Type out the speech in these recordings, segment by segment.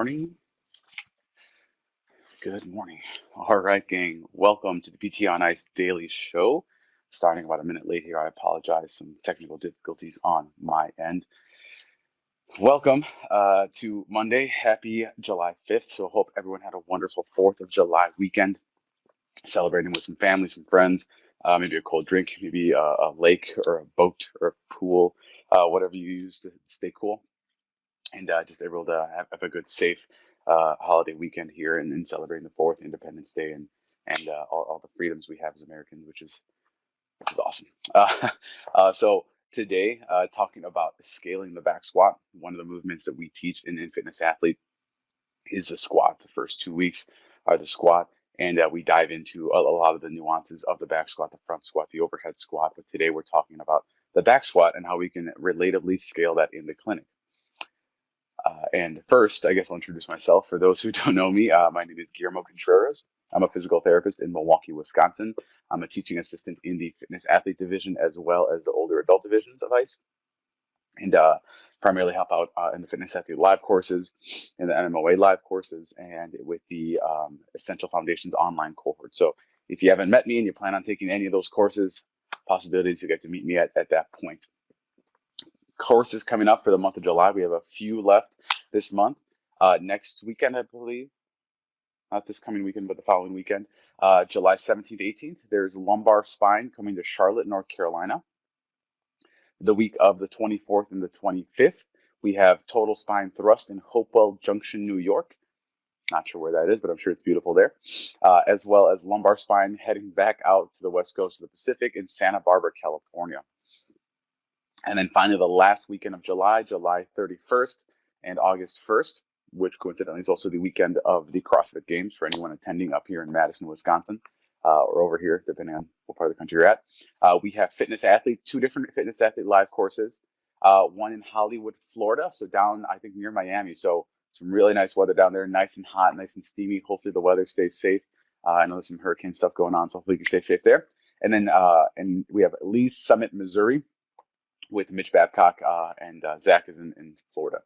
morning. Good morning. All right, gang. Welcome to the PT on Ice Daily Show. Starting about a minute late here. I apologize. Some technical difficulties on my end. Welcome to Monday. Happy July 5th. So, hope everyone had a wonderful 4th of July weekend, celebrating with some family, some friends, maybe a cold drink, maybe a lake or a boat or a pool, whatever you use to stay cool. And just able to have a good, safe holiday weekend here and celebrating the 4th Independence Day and all the freedoms we have as Americans, which is awesome. So today, talking about scaling the back squat, one of the movements that we teach in Fitness Athlete is the squat. The first 2 weeks are the squat, and we dive into a lot of the nuances of the back squat, the front squat, the overhead squat. But today we're talking about the back squat and how we can relatively scale that in the clinic. And first, I guess I'll introduce myself. For those who don't know me, my name is Guillermo Contreras. I'm a physical therapist in Milwaukee, Wisconsin. I'm a teaching assistant in the fitness athlete division as well as the older adult divisions of ICE, and primarily help out in the fitness athlete live courses, in the NMOA live courses, and with the Essential Foundations online cohort. So if you haven't met me and you plan on taking any of those courses, possibilities to get to meet me at that point. Courses coming up for the month of July. We have a few left this month. Next weekend, I believe, not this coming weekend, but the following weekend, July 17th, 18th, there's lumbar spine coming to Charlotte, North Carolina. The week of the 24th and the 25th, we have total spine thrust in Hopewell Junction, New York. Not sure where that is, but I'm sure it's beautiful there. As well as lumbar spine heading back out to the west coast of the Pacific in Santa Barbara, California. And then finally, the last weekend of July, July 31st and August 1st, which coincidentally is also the weekend of the CrossFit Games for anyone attending up here in Madison, Wisconsin, or over here, depending on what part of the country you're at. We have Fitness Athlete, 2 different Fitness Athlete live courses, one in Hollywood, Florida, so down, I think, near Miami. So some really nice weather down there, nice and hot, nice and steamy. Hopefully the weather stays safe. I know there's some hurricane stuff going on, so hopefully you can stay safe there. And then and we have Lee's Summit, Missouri, with Mitch Babcock and Zach is in Florida.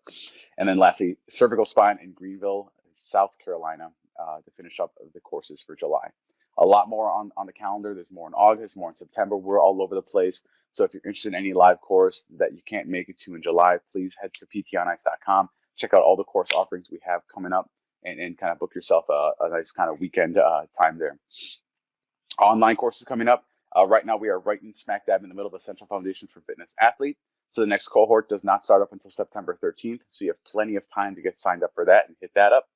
And then lastly, cervical spine in Greenville, South Carolina, to finish up the courses for July. A lot more on the calendar. There's more in August, more in September. We're all over the place. So if you're interested in any live course that you can't make it to in July, please head to ptonice.com. Check out all the course offerings we have coming up and kind of book yourself a nice kind of weekend time there. Online courses coming up. Right now, we are right in smack dab in the middle of Essential Foundations for Fitness Athlete. So the next cohort does not start up until September 13th. So you have plenty of time to get signed up for that and hit that up.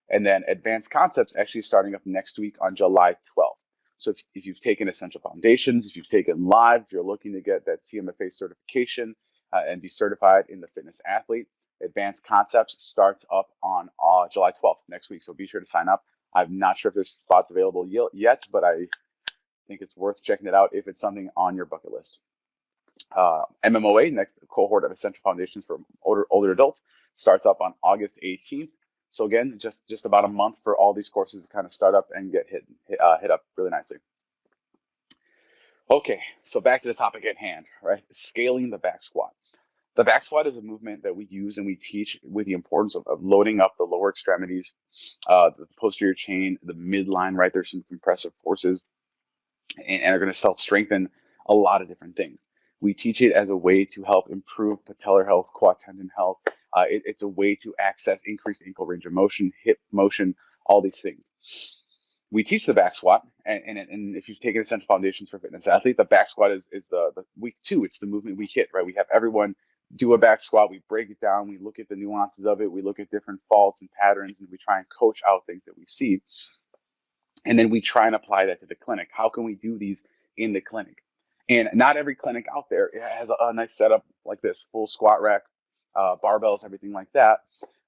And then Advanced Concepts actually starting up next week on July 12th. So if you've taken Essential Foundations, if you've taken Live, if you're looking to get that CMFA certification and be certified in the Fitness Athlete, Advanced Concepts starts up on July 12th next week. So be sure to sign up. I'm not sure if there's spots available yet, but I think it's worth checking it out if it's something on your bucket list. MMOA, next cohort of Essential Foundations for older adults, starts up on August 18th. So again, just about a month for all these courses to kind of start up and get hit up really nicely. Okay, so back to the topic at hand, right? Scaling the back squat. The back squat is a movement that we use and we teach with the importance of loading up the lower extremities, the posterior chain, the midline, right? There's some compressive forces and are going to help strengthen a lot of different things. We teach it as a way to help improve patellar health, quad tendon health. It's a way to access increased ankle range of motion, hip motion, all these things. We teach the back squat, and if you've taken Essential Foundations for Fitness Athlete, the back squat is the week 2. It's the movement we hit, right? We have everyone do a back squat. We break it down. We look at the nuances of it. We look at different faults and patterns, and we try and coach out things that we see. And then we try and apply that to the clinic. How can we do these in the clinic? And not every clinic out there has a nice setup like this, full squat rack, barbells, everything like that.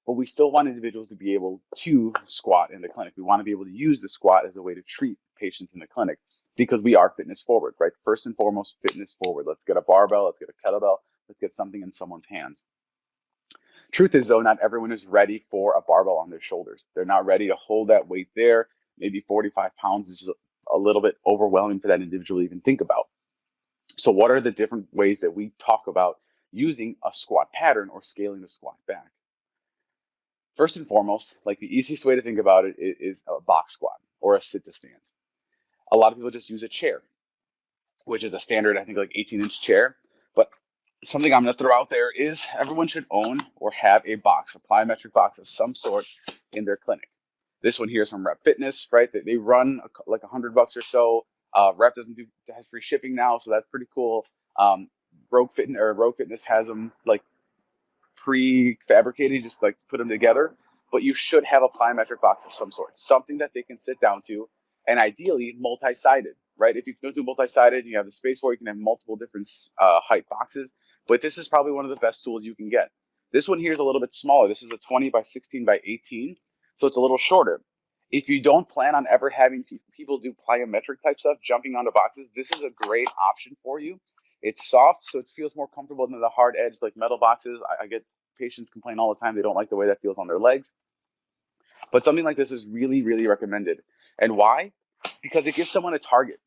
But we still want individuals to be able to squat in the clinic. We want to be able to use the squat as a way to treat patients in the clinic because we are fitness forward, right? First and foremost, fitness forward. Let's get a barbell, let's get a kettlebell, let's get something in someone's hands. Truth is, though, not everyone is ready for a barbell on their shoulders. They're not ready to hold that weight there. Maybe 45 pounds is just a little bit overwhelming for that individual to even think about. So what are the different ways that we talk about using a squat pattern or scaling the squat back? First and foremost, like the easiest way to think about it is a box squat or a sit to stand. A lot of people just use a chair, which is a standard, I think, like 18-inch chair. But something I'm going to throw out there is everyone should own or have a box, a plyometric box of some sort in their clinic. This one here is from Rep Fitness, right? They run like $100 or so. Rep doesn't do has free shipping now, so that's pretty cool. Rogue Fitness has them like prefabricated, just like put them together. But you should have a plyometric box of some sort, something that they can sit down to, and ideally multi-sided, right? If you don't do multi-sided, you have the space where you can have multiple different height boxes. But this is probably one of the best tools you can get. This one here is a little bit smaller. This is a 20 by 16 by 18, so it's a little shorter. If you don't plan on ever having people do plyometric type stuff, jumping onto boxes, this is a great option for you. It's soft, so it feels more comfortable than the hard edge like metal boxes. I get patients complain all the time they don't like the way that feels on their legs. But something like this is really, really recommended. And why? Because it gives someone a target.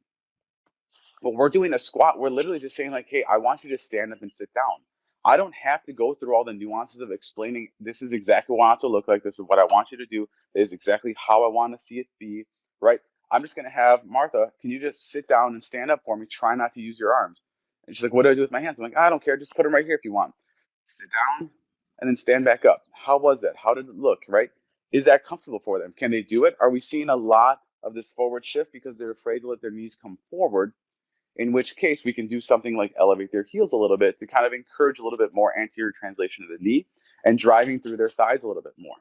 When we're doing a squat, we're literally just saying like, hey, I want you to stand up and sit down. I don't have to go through all the nuances of explaining this is exactly what I want it to look like. This is what I want you to do. This is exactly how I want to see it be, right? I'm just going to have Martha, can you just sit down and stand up for me? Try not to use your arms. And she's like, what do I do with my hands? I'm like, I don't care. Just put them right here if you want. Sit down and then stand back up. How was that? How did it look, right? Is that comfortable for them? Can they do it? Are we seeing a lot of this forward shift because they're afraid to let their knees come forward? In which case we can do something like elevate their heels a little bit to kind of encourage a little bit more anterior translation of the knee and driving through their thighs a little bit more.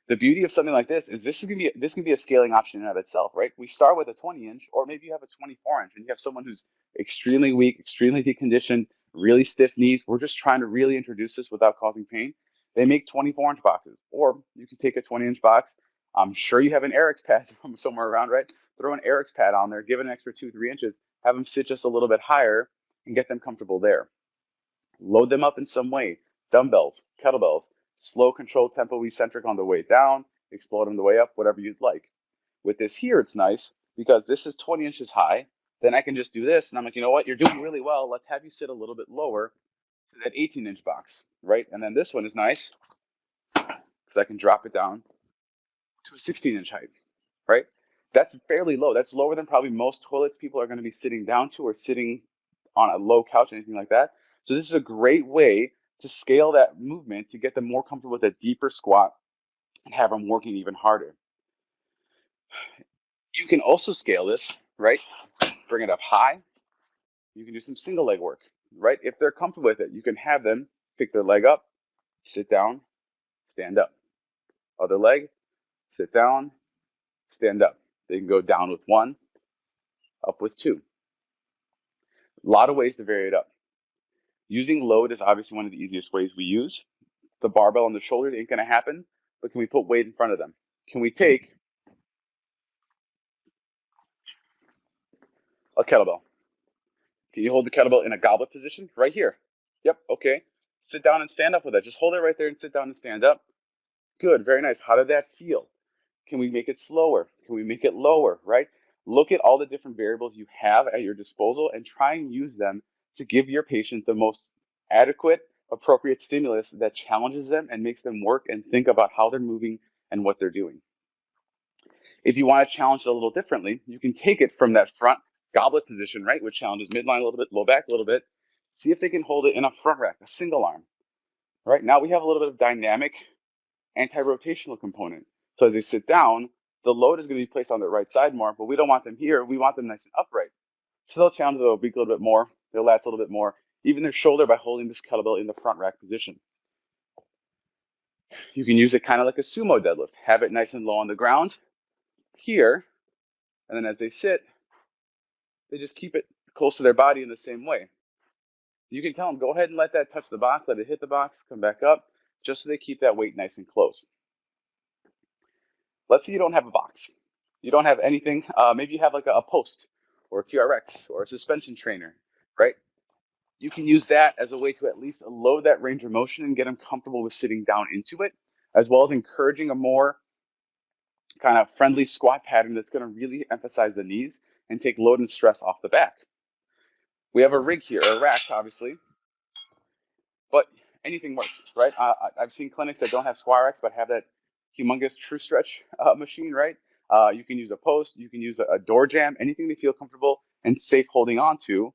The beauty of something like this is this can be a scaling option in and of itself, right? We start with a 20-inch, or maybe you have a 24-inch, and you have someone who's extremely weak, extremely deconditioned, really stiff knees. We're just trying to really introduce this without causing pain. They make 24-inch boxes, or you can take a 20-inch box. I'm sure you have an Eric's pad somewhere around, right? Throw an Eric's pad on there, give it an extra 2-3 inches, have them sit just a little bit higher, and get them comfortable there. Load them up in some way. Dumbbells, kettlebells, slow controlled tempo eccentric on the way down, explode on the way up, whatever you'd like. With this here, it's nice because this is 20 inches high. Then I can just do this, and I'm like, you know what? You're doing really well. Let's have you sit a little bit lower to that 18-inch box, right? And then this one is nice because I can drop it down to a 16-inch height, right? That's fairly low. That's lower than probably most toilets people are going to be sitting down to or sitting on a low couch, anything like that. So this is a great way to scale that movement to get them more comfortable with a deeper squat and have them working even harder. You can also scale this, right? Bring it up high. You can do some single leg work, right? If they're comfortable with it, you can have them pick their leg up, sit down, stand up. Other leg, sit down, stand up. They can go down with one, up with two. A lot of ways to vary it up. Using load is obviously one of the easiest ways we use. The barbell on the shoulder ain't going to happen, but can we put weight in front of them? Can we take a kettlebell? Can you hold the kettlebell in a goblet position? Right here. Yep, okay. Sit down and stand up with it. Just hold it right there and sit down and stand up. Good, very nice. How did that feel? Can we make it slower? Can we make it lower, right? Look at all the different variables you have at your disposal and try and use them to give your patient the most adequate, appropriate stimulus that challenges them and makes them work and think about how they're moving and what they're doing. If you want to challenge it a little differently, you can take it from that front goblet position, right, which challenges midline a little bit, low back a little bit. See if they can hold it in a front rack, a single arm. Right now we have a little bit of dynamic anti-rotational component. So as they sit down, the load is going to be placed on their right side more, but we don't want them here. We want them nice and upright. So they'll challenge their oblique a little bit more, their lats a little bit more, even their shoulder by holding this kettlebell in the front rack position. You can use it kind of like a sumo deadlift. Have it nice and low on the ground here, and then as they sit, they just keep it close to their body in the same way. You can tell them, go ahead and let that touch the box, let it hit the box, come back up, just so they keep that weight nice and close. Let's say you don't have a box. You don't have anything. Maybe you have like a post or a TRX or a suspension trainer, right? You can use that as a way to at least load that range of motion and get them comfortable with sitting down into it, as well as encouraging a more kind of friendly squat pattern that's going to really emphasize the knees and take load and stress off the back. We have a rig here, a rack, obviously, but anything works, right? I've seen clinics that don't have squat racks but have that humongous true stretch machine, right? You can use a post, you can use a door jam, anything they feel comfortable and safe holding on to,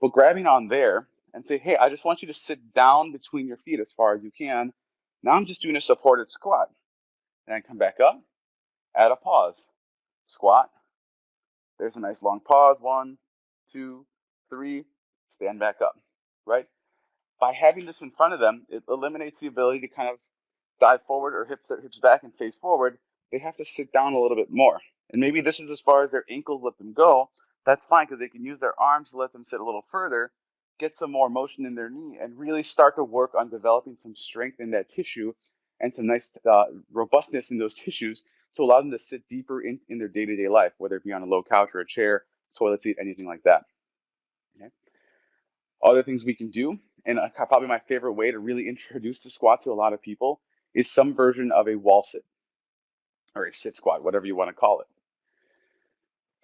but grabbing on there and say, hey, I just want you to sit down between your feet as far as you can. Now I'm just doing a supported squat. And I come back up, add a pause, squat. There's a nice long pause. 1, 2, 3, stand back up, right? By having this in front of them, it eliminates the ability to kind of dive forward or hips back and face forward. They have to sit down a little bit more. And maybe this is as far as their ankles let them go. That's fine because they can use their arms to let them sit a little further, get some more motion in their knee, and really start to work on developing some strength in that tissue and some nice robustness in those tissues to allow them to sit deeper in their day-to-day life, whether it be on a low couch or a chair, toilet seat, anything like that. Okay. Other things we can do, and probably my favorite way to really introduce the squat to a lot of people is some version of a wall sit or a sit squat, whatever you want to call it.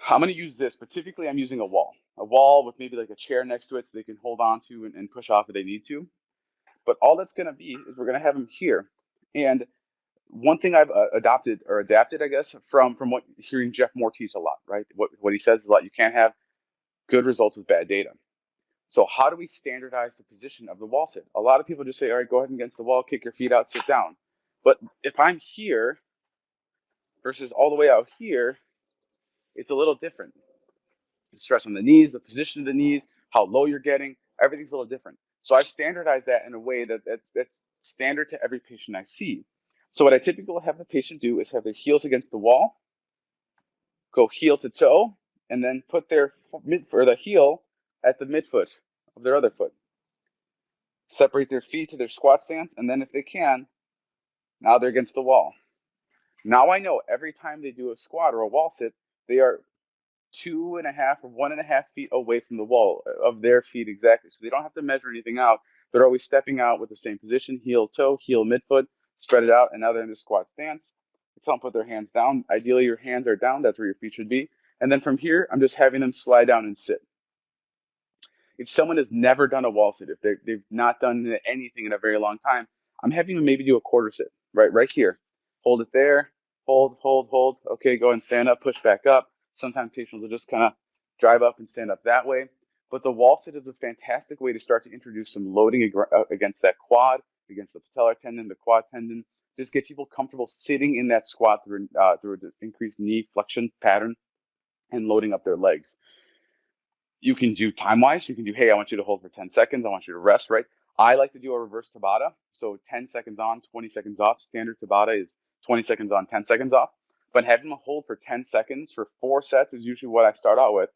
I'm going to use this, but typically I'm using a wall with maybe like a chair next to it so they can hold on to and push off if they need to. But all that's going to be is we're going to have them here. And one thing I've adopted or adapted, I guess, from what hearing Jeff Moore teach a lot, right? What he says is a lot. You can't have good results with bad data. So how do we standardize the position of the wall sit? A lot of people just say, all right, go ahead against the wall, kick your feet out, sit down. But if I'm here versus all the way out here, it's a little different. The stress on the knees, the position of the knees, how low you're getting, everything's a little different. So I've standardized that in a way that's standard to every patient I see. So what I typically have the patient do is have their heels against the wall, go heel to toe, and then put their the heel at the midfoot of their other foot. Separate their feet to their squat stance, and then if they can, now they're against the wall. Now I know every time they do a squat or a wall sit, they are 2.5 or 1.5 feet away from the wall of their feet exactly. So they don't have to measure anything out. They're always stepping out with the same position, heel, toe, heel, midfoot, spread it out, and now they're in the squat stance. I tell them put their hands down. Ideally, your hands are down. That's where your feet should be. And then from here, I'm just having them slide down and sit. If someone has never done a wall sit, if they've not done anything in a very long time, I'm having them maybe do a quarter sit, right here. Hold it there, hold. Okay, go and stand up, push back up. Sometimes patients will just kind of drive up and stand up that way. But the wall sit is a fantastic way to start to introduce some loading against that quad, against the patellar tendon, the quad tendon. Just get people comfortable sitting in that squat through an increased knee flexion pattern and loading up their legs. You can do time-wise. You can do, hey, I want you to hold for 10 seconds. I want you to rest, right? I like to do a reverse Tabata. So 10 seconds on, 20 seconds off. Standard Tabata is 20 seconds on, 10 seconds off. But having them hold for 10 seconds for 4 sets is usually what I start out with,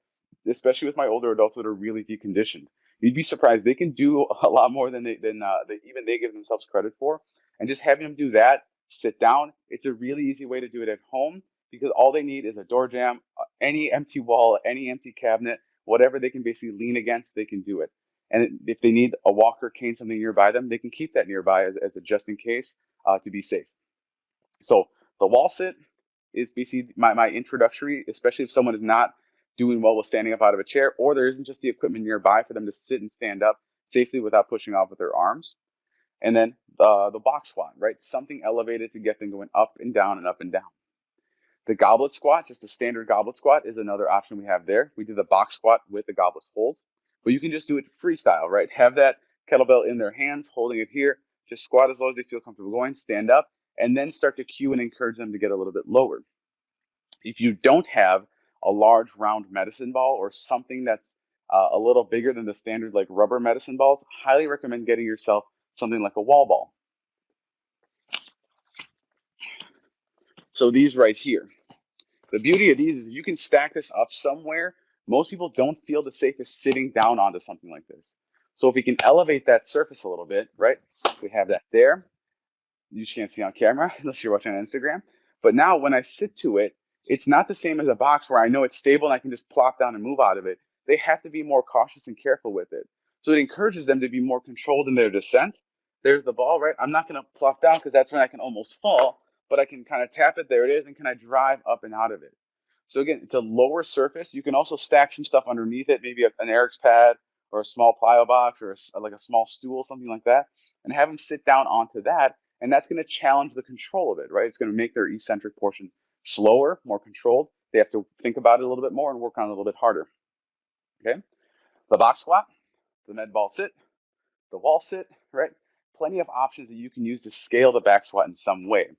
especially with my older adults that are really deconditioned. You'd be surprised. They can do a lot more than even they give themselves credit for. And just having them do that, sit down, it's a really easy way to do it at home because all they need is a door jam, any empty wall, any empty cabinet, whatever they can basically lean against, they can do it. And if they need a walker, cane, something nearby them, they can keep that nearby as a just in case to be safe. So the wall sit is basically my introductory, especially if someone is not doing well with standing up out of a chair, or there isn't just the equipment nearby for them to sit and stand up safely without pushing off with their arms. And then the box squat, right? Something elevated to get them going up and down and up and down. The goblet squat, just a standard goblet squat, is another option we have there. We do the box squat with the goblet hold, but you can just do it freestyle, right? Have that kettlebell in their hands, holding it here, just squat as low as they feel comfortable going, stand up, and then start to cue and encourage them to get a little bit lower. If you don't have a large round medicine ball or something that's a little bigger than the standard like rubber medicine balls, highly recommend getting yourself something like a wall ball. So these right here. The beauty of these is you can stack this up somewhere. Most people don't feel the safest sitting down onto something like this. So if we can elevate that surface a little bit, right? We have that there. You can't see on camera unless you're watching on Instagram. But now when I sit to it, it's not the same as a box where I know it's stable and I can just plop down and move out of it. They have to be more cautious and careful with it. So it encourages them to be more controlled in their descent. There's the ball, right? I'm not going to plop down because that's when I can almost fall, but I can kind of tap it. There it is. And can I drive up and out of it? So again, it's a lower surface. You can also stack some stuff underneath it, maybe an Eric's pad or a small plyo box or like a small stool, something like that. and have them sit down onto that. And that's going to challenge the control of it, right? It's going to make their eccentric portion slower, more controlled. They have to think about it a little bit more and work on it a little bit harder. Okay. The box squat, the med ball sit, the wall sit, right? Plenty of options that you can use to scale the back squat in some way.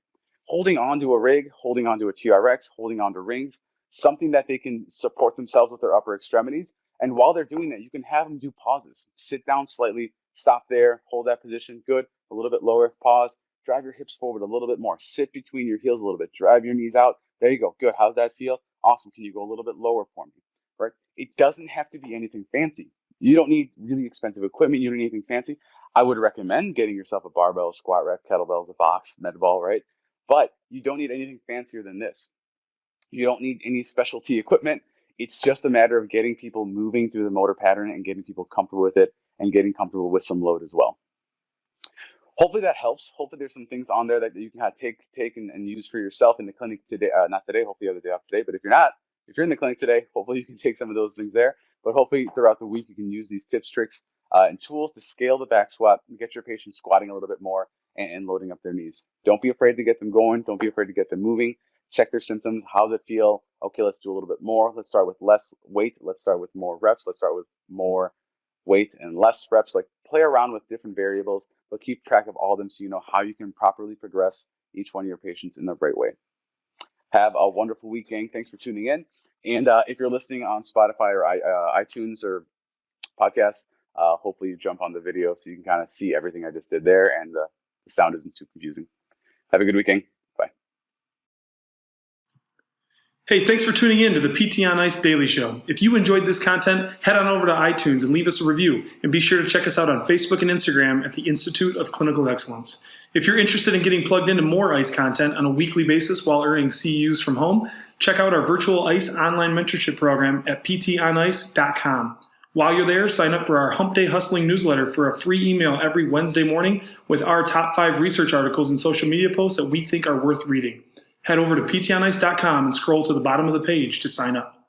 Holding onto a rig, holding onto a TRX, holding onto rings, something that they can support themselves with their upper extremities. And while they're doing that, you can have them do pauses. Sit down slightly, stop there, hold that position, good, a little bit lower, pause, drive your hips forward a little bit more, sit between your heels a little bit, drive your knees out. There you go, good. How's that feel? Awesome. Can you go a little bit lower for me? Right? It doesn't have to be anything fancy. You don't need really expensive equipment. You don't need anything fancy. I would recommend getting yourself a barbell, a squat rack, kettlebells, a box, med ball, right? But you don't need anything fancier than this. You don't need any specialty equipment. It's just a matter of getting people moving through the motor pattern and getting people comfortable with it and getting comfortable with some load as well. Hopefully that helps. Hopefully there's some things on there that you can take and use for yourself in the clinic today. Not today, hopefully the other day off today. But if you're in the clinic today, hopefully you can take some of those things there. But hopefully throughout the week you can use these tips, tricks, and tools to scale the back squat and get your patients squatting a little bit more and loading up their knees. Don't be afraid to get them going. Don't be afraid to get them moving. Check their symptoms. How's it feel? Okay, let's do a little bit more. Let's start with less weight. Let's start with more reps. Let's start with more weight and less reps. Like, play around with different variables, but keep track of all of them so you know how you can properly progress each one of your patients in the right way. Have a wonderful week, gang. Thanks for tuning in. And if you're listening on Spotify or iTunes or podcast, hopefully you jump on the video so you can kind of see everything I just did there and the sound isn't too confusing. Have a good weekend. Bye. Hey, thanks for tuning in to the PT on Ice Daily Show. If you enjoyed this content, head on over to iTunes and leave us a review. And be sure to check us out on Facebook and Instagram at the Institute of Clinical Excellence. If you're interested in getting plugged into more ICE content on a weekly basis while earning CEUs from home, check out our virtual ICE online mentorship program at ptonice.com. While you're there, sign up for our Hump Day Hustling newsletter for a free email every Wednesday morning with our top 5 research articles and social media posts that we think are worth reading. Head over to ptonice.com and scroll to the bottom of the page to sign up.